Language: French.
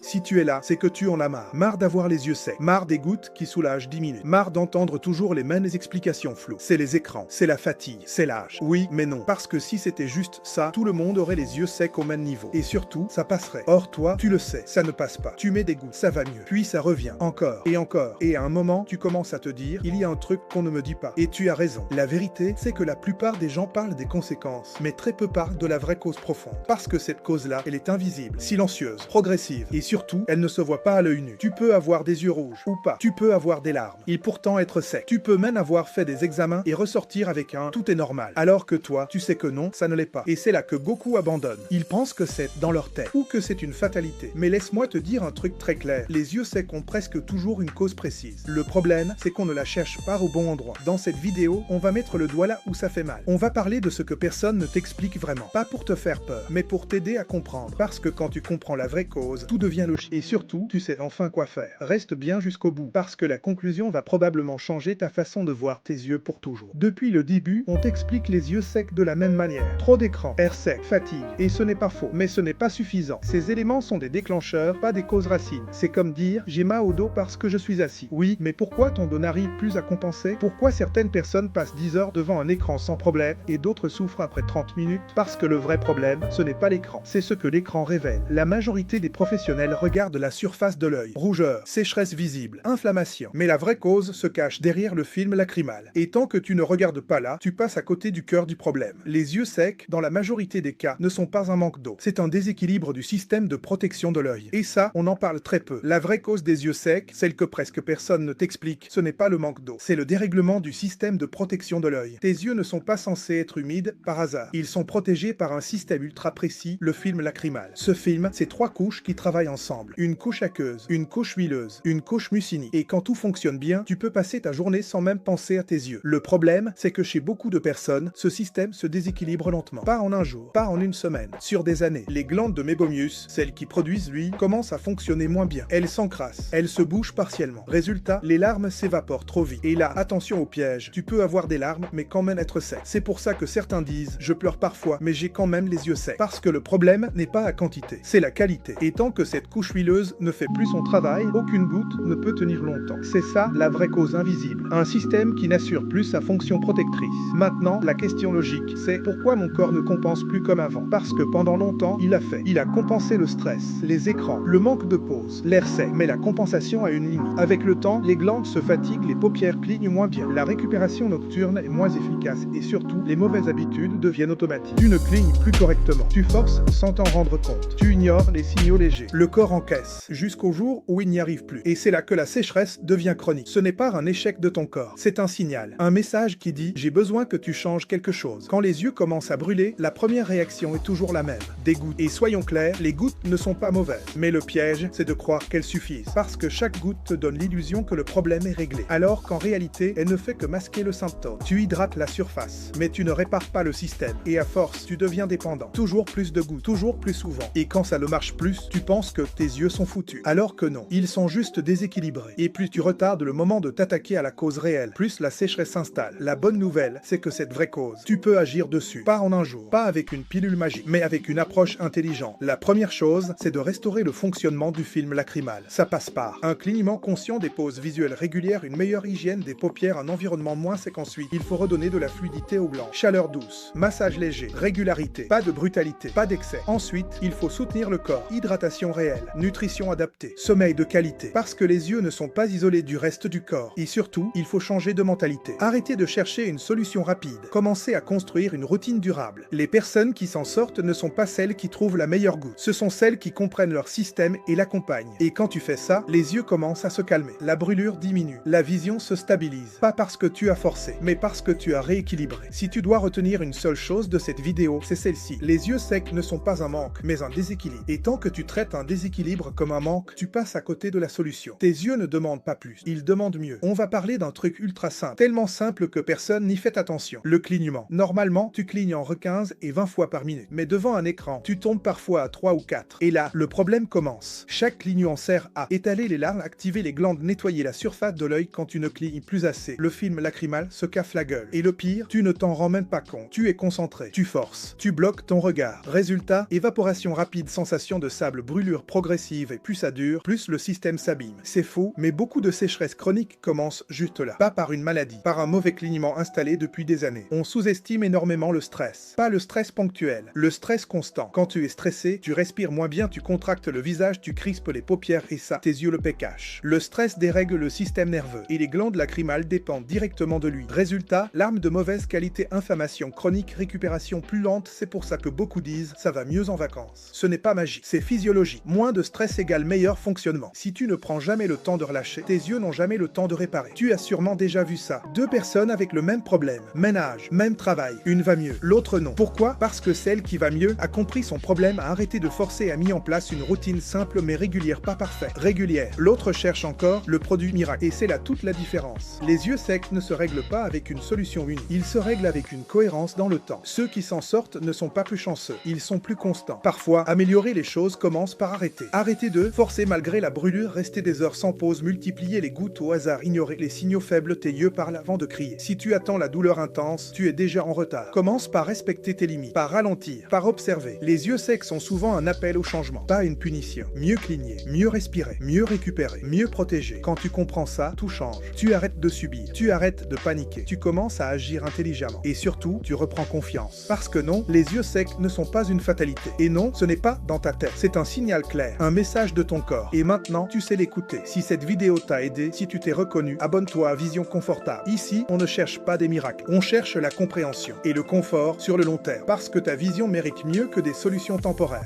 Si tu es là, c'est que tu en as marre. Marre d'avoir les yeux secs. Marre des gouttes qui soulagent 10 minutes. Marre d'entendre toujours les mêmes explications floues. C'est les écrans, c'est la fatigue, c'est l'âge. Oui, mais non. Parce que si c'était juste ça, tout le monde aurait les yeux secs au même niveau. Et surtout, ça passerait. Or toi, tu le sais, ça ne passe pas. Tu mets des gouttes, ça va mieux. Puis ça revient. Encore. Et encore. Et à un moment, tu commences à te dire, il y a un truc qu'on ne me dit pas. Et tu as raison. La vérité, c'est que la plupart des gens parlent des conséquences, mais très peu parlent de la vraie cause profonde. Parce que cette cause-là, elle est invisible, silencieuse, progressive. Et surtout, elle ne se voit pas à l'œil nu. Tu peux avoir des yeux rouges, ou pas. Tu peux avoir des larmes, et pourtant être sec. Tu peux même avoir fait des examens et ressortir avec un « tout est normal ». Alors que toi, tu sais que non, ça ne l'est pas. Et c'est là que beaucoup abandonnent. Ils pensent que c'est dans leur tête, ou que c'est une fatalité. Mais laisse-moi te dire un truc très clair. Les yeux secs ont presque toujours une cause précise. Le problème, c'est qu'on ne la cherche pas au bon endroit. Dans cette vidéo, on va mettre le doigt là où ça fait mal. On va parler de ce que personne ne t'explique vraiment. Pas pour te faire peur, mais pour t'aider à comprendre. Parce que quand tu comprends la vraie cause, tout devient logique. Et surtout, tu sais enfin quoi faire. Reste bien jusqu'au bout, parce que la conclusion va probablement changer ta façon de voir tes yeux pour toujours. Depuis le début, on t'explique les yeux secs de la même manière. Trop d'écran, air sec, fatigue. Et ce n'est pas faux, mais ce n'est pas suffisant. Ces éléments sont des déclencheurs, pas des causes racines. C'est comme dire, j'ai mal au dos parce que je suis assis. Oui, mais pourquoi ton dos n'arrive plus à compenser? Pourquoi certaines personnes passent 10 heures devant un écran sans problème et d'autres souffrent après 30 minutes? Parce que le vrai problème, ce n'est pas l'écran, c'est ce que l'écran révèle. La majorité des professionnels regardent la surface de l'œil. Rougeur, sécheresse visible, inflammation. Mais la vraie cause se cache derrière le film lacrymal. Et tant que tu ne regardes pas là, tu passes à côté du cœur du problème. Les yeux secs, dans la majorité des cas, ne sont pas un manque d'eau. C'est un déséquilibre du système de protection de l'œil. Et ça, on en parle très peu. La vraie cause des yeux secs, celle que presque personne ne t'explique, ce n'est pas le manque d'eau. C'est le dérèglement du système de protection de l'œil. Tes yeux ne sont pas censés être humides par hasard. Ils sont protégés par un système ultra précis, le film lacrymal. Ce film, c'est 3 couches qui travaillent ensemble. Une couche aqueuse, une couche huileuse, une couche mucineuse. Et quand tout fonctionne bien, tu peux passer ta journée sans même penser à tes yeux. Le problème, c'est que chez beaucoup de personnes, ce système se déséquilibre lentement. Pas en un jour, pas en une semaine, sur des années. Les glandes de Meibomius, celles qui produisent l'huile, commencent à fonctionner moins bien. Elles s'encrassent, elles se bougent partiellement. Résultat, les larmes s'évaporent trop vite. Et là, attention au piège. Tu peux avoir des larmes, mais quand même être sec. C'est pour ça que certains disent, je pleure parfois, mais j'ai quand même les yeux secs. Parce que le problème n'est pas la quantité, c'est la qualité. Et tant que cette couche huileuse ne fait plus son travail, aucune goutte ne peut tenir longtemps. C'est ça la vraie cause invisible. Un système qui n'assure plus sa fonction protectrice. Maintenant, la question logique, c'est pourquoi mon corps ne compense plus comme avant? Parce que pendant longtemps, il a fait. Il a compensé le stress, les écrans, le manque de pause, l'air sec. Mais la compensation a une limite. Avec le temps, les glandes se fatiguent, les paupières clignent moins bien. La récupération nocturne est moins efficace et surtout, les mauvaises habitudes deviennent automatiques. Tu ne clignes plus correctement. Tu forces sans t'en rendre compte. Tu ignores les signaux légers. Le corps encaisse jusqu'au jour où il n'y arrive plus. Et c'est là que la sécheresse devient chronique. Ce n'est pas un échec de ton corps, c'est un signal. Un message qui dit « J'ai besoin que tu changes quelque chose ». Quand les yeux commencent à brûler, la première réaction est toujours la même. Des gouttes. Et soyons clairs, les gouttes ne sont pas mauvaises. Mais le piège, c'est de croire qu'elles suffisent. Parce que chaque goutte te donne l'illusion que le problème est réglé. Alors qu'en réalité, elle ne fait que masquer le symptôme. Tu hydrates la surface, mais tu ne répares pas le système. Et à force, tu deviens dépendant. Toujours plus de gouttes, toujours plus souvent. Et quand ça ne marche plus, tu penses que tes yeux sont foutus. Alors que non, ils sont juste déséquilibrés. Et plus tu retardes le moment de t'attaquer à la cause réelle, plus la sécheresse s'installe. La bonne nouvelle, c'est que cette vraie cause, tu peux agir dessus. Pas en un jour, pas avec une pilule magique, mais avec une approche intelligente. La première chose, c'est de restaurer le fonctionnement du film lacrymal. Ça passe par un clignement conscient des pauses visuelles régulières, une meilleure hygiène des paupières, un environnement moins sec. Ensuite, il faut redonner de la fluidité aux glandes. Chaleur douce, massage léger, régularité, pas de brutalité, pas d'excès. Ensuite, il faut soutenir le corps, hydratation réelle, nutrition adaptée, sommeil de qualité. Parce que les yeux ne sont pas isolés du reste du corps. Et surtout, il faut changer de mentalité. Arrêtez de chercher une solution rapide. Commencez à construire une routine durable. Les personnes qui s'en sortent ne sont pas celles qui trouvent la meilleure goutte. Ce sont celles qui comprennent leur système et l'accompagnent. Et quand tu fais ça, les yeux commencent à se calmer. La brûlure diminue. La vision se stabilise. Pas parce que tu as forcé, mais parce que tu as rééquilibré. Si tu dois retenir une seule chose de cette vidéo, c'est celle-ci. Les yeux secs ne sont pas un manque, mais un déséquilibre. Et tant que tu traites un déséquilibre comme un manque, tu passes à côté de la solution. Tes yeux ne demandent pas plus, ils demandent mieux. On va parler d'un truc ultra simple, tellement simple que personne n'y fait attention. Le clignement. Normalement, tu clignes en 15 et 20 fois par minute. Mais devant un écran, tu tombes parfois à 3 ou 4. Et là, le problème commence. Chaque clignement sert à étaler les larmes, activer les glandes, nettoyer la surface de l'œil quand tu ne clignes plus assez. Le film lacrymal se caffe la gueule. Et le pire, tu ne t'en rends même pas compte. Tu es concentré, tu forces, tu bloques ton regard. Résultat, évaporation rapide, sensation de sable, brûlure progressive et plus ça dure, plus le système s'abîme. C'est faux, mais beaucoup de sécheresse chronique commencent juste là. Pas par une maladie, par un mauvais clignement installé depuis des années. On sous-estime énormément le stress. Pas le stress ponctuel, le stress constant. Quand tu es stressé, tu respires moins bien, tu contractes le visage, tu crispes les paupières et ça, tes yeux le pécachent. Le stress dérègle le système nerveux et les glandes lacrymales dépendent directement de lui. Résultat, larmes de mauvaise qualité, inflammation chronique, récupération plus lente, c'est pour ça que beaucoup disent ça va mieux en vacances. Ce n'est pas magique, c'est physiologique. Moins de stress égale meilleur fonctionnement. Si tu ne prends jamais le temps de relâcher, tes yeux n'ont jamais le temps de réparer. Tu as sûrement déjà vu ça. Deux personnes avec le même problème, même âge, même travail. Une va mieux, l'autre non. Pourquoi? Parce que celle qui va mieux a compris son problème, a arrêté de forcer et a mis en place une routine simple mais régulière, pas parfaite, régulière. L'autre cherche encore le produit miracle. Et c'est là toute la différence. Les yeux secs ne se règlent pas avec une solution unique. Ils se règlent avec une cohérence dans le temps. Ceux qui s'en sortent ne sont pas plus chanceux. Ils sont plus constants. Parfois, améliorer les choses commence par arrêter. Arrêter de forcer malgré la brûlure, rester des heures sans pause, multiplier les gouttes au hasard, ignorer les signaux faibles, tes yeux parlent avant de crier. Si tu attends la douleur intense, tu es déjà en retard. Commence par respecter tes limites, par ralentir, par observer. Les yeux secs sont souvent un appel au changement, pas une punition. Mieux cligner, mieux respirer, mieux récupérer, mieux protéger. Quand tu comprends ça, tout change. Tu arrêtes de subir, tu arrêtes de paniquer, tu commences à agir intelligemment. Et surtout, tu reprends confiance. Parce que non, les yeux secs ne sont pas une fatalité. Et non, ce n'est pas dans ta tête. C'est un signal clair, un message de ton corps. Et maintenant, tu sais l'écouter. Si cette vidéo t'a aidé, si tu t'es reconnu, abonne-toi à Vision Confortable. Ici, on ne cherche pas des miracles. On cherche la compréhension et le confort sur le long terme. Parce que ta vision mérite mieux que des solutions temporaires.